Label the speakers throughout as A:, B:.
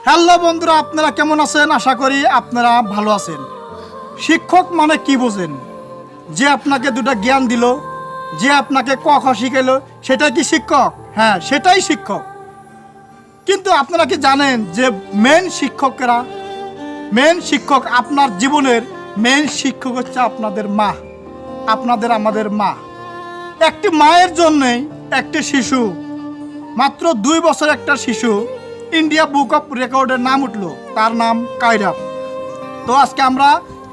A: Hello বন্ধুরা, আপনারা কেমন আছেন? আশা করি আপনারা ভালো আছেন। শিক্ষক মানে কি বোঝেন? যে আপনাকে দুটো জ্ঞান দিল, যে আপনাকে ক খ শিখাইলো, সেটা কি শিক্ষক? হ্যাঁ, সেটাই শিক্ষক। কিন্তু আপনারা কি জানেন যে মেন শিক্ষক আপনার জীবনের মেন শিক্ষক হচ্ছে আপনাদের মা, আমাদের মা। একটি মায়ের জন্যই একটি শিশু, মাত্র 2 বছর একটা শিশু ইন্ডিয়া বুক অফ রেকর্ডের নাম উঠলো, তার নাম কায়রাপ। তো আজকে আমরা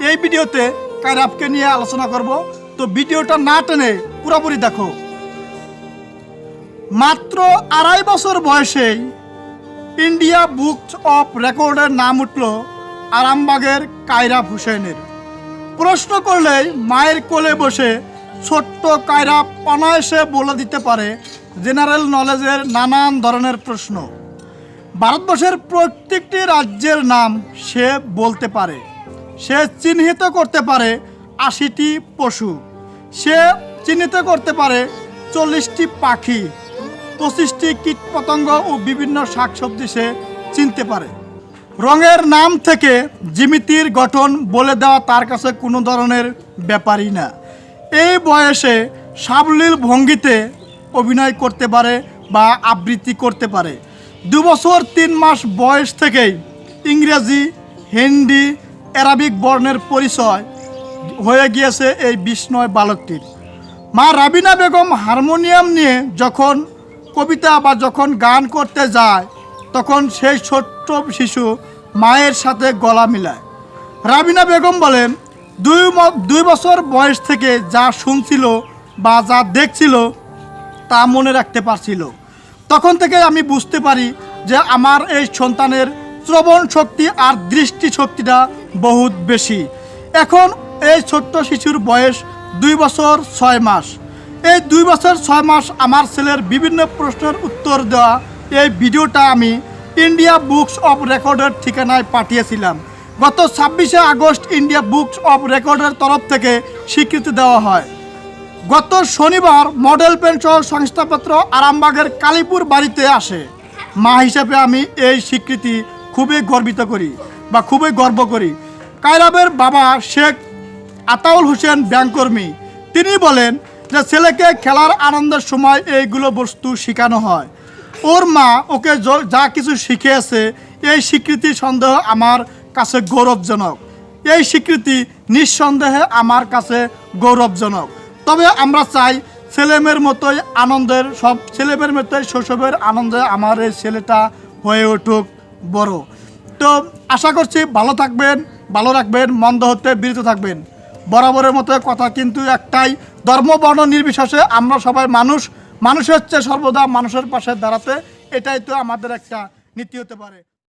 A: এই ভিডিওতে কায়রাপকে নিয়ে আলোচনা করব। তো ভিডিওটা না টেনে পুরোপুরি দেখো। মাত্র 2.5 বছর বয়সেই ইন্ডিয়া বুক অফ রেকর্ডের নাম উঠল আরামবাগের কায়রাপ হোসেনের। প্রশ্ন করলেই মায়ের কোলে বসে ছোট্ট কায়রাপ অনায়াসে বলে দিতে পারে জেনারেল নলেজের নানান ধরনের প্রশ্ন। ভারতবর্ষের প্রত্যেকটি রাজ্যের নাম সে বলতে পারে। সে চিহ্নিত করতে পারে 80টি পশু। সে চিহ্নিত করতে পারে 40টি পাখি, 25টি কীটপতঙ্গ ও বিভিন্ন শাকসবজি সে চিনতে পারে। রঙের নাম থেকে জ্যামিতির গঠন বলে দেওয়া তার কাছে কোনো ধরনের ব্যাপারই না। এই বয়সে সাবলীল ভঙ্গিতে অভিনয় করতে পারে বা আবৃত্তি করতে পারে। 2 বছর 3 মাস বয়স থেকেই ইংরেজি, হিন্দি, অ্যারাবিক বর্ণের পরিচয় হয়ে গিয়েছে এই বিস্ময় বালকটির। মা রাবিনা বেগম হারমোনিয়াম নিয়ে যখন কবিতা বা যখন গান করতে যায়, তখন সেই ছোট্ট শিশু মায়ের সাথে গলা মিলায়। রাবিনা বেগম বলেন, 2 বছর বয়স থেকে যা শুনছিল বা যা দেখছিল তা মনে রাখতে পারছিল। তখন থেকে আমি বুঝতে পারি যে আমার এই সন্তানের শ্রবণ শক্তি আর দৃষ্টি শক্তিটা বহুত বেশি। এখন এই ছোট্ট শিশুর বয়স 2 বছর 6 মাস। এই 2 বছর 6 মাস আমার ছেলের বিভিন্ন প্রশ্নের উত্তর দেওয়া এই ভিডিওটা আমি ইন্ডিয়া বুকস অফ রেকর্ডের ঠিকানায় পাঠিয়েছিলাম। গত 26শে আগস্ট ইন্ডিয়া বুকস অফ রেকর্ডের তরফ থেকে স্বীকৃতি দেওয়া হয়। গত শনিবার মডেল পেনসহ সংস্থাপত্র আরামবাগের কালীপুর বাড়িতে আসে। মা হিসেবে আমি এই স্বীকৃতি খুবই গর্ব করি। কায়রাপের বাবা শেখ আতাউল হোসেন ব্যাংককর্মী। তিনি বলেন যে ছেলেকে খেলার আনন্দের সময় এইগুলো বস্তু শেখানো হয়। ওর মা ওকে যা কিছু শিখিয়েছে, এই স্বীকৃতি সন্দেহ আমার কাছে গৌরবজনক। এই স্বীকৃতি নিঃসন্দেহে আমার কাছে গৌরবজনক। তবে আমরা চাই ছেলেমেয়ের মতোই শৈশবের আনন্দে আমার এই ছেলেটা হয়ে উঠুক বড়। তো আশা করছি ভালো থাকবেন, ভালো রাখবেন, মন্দ হতে বিরত থাকবেন। বরাবরের মতো কথা কিন্তু একটাই, ধর্ম বর্ণ নির্বিশেষে আমরা সবাই মানুষ হচ্ছে সর্বদা মানুষের পাশে দাঁড়াতে। এটাই তো আমাদের একটা নীতি হতে পারে।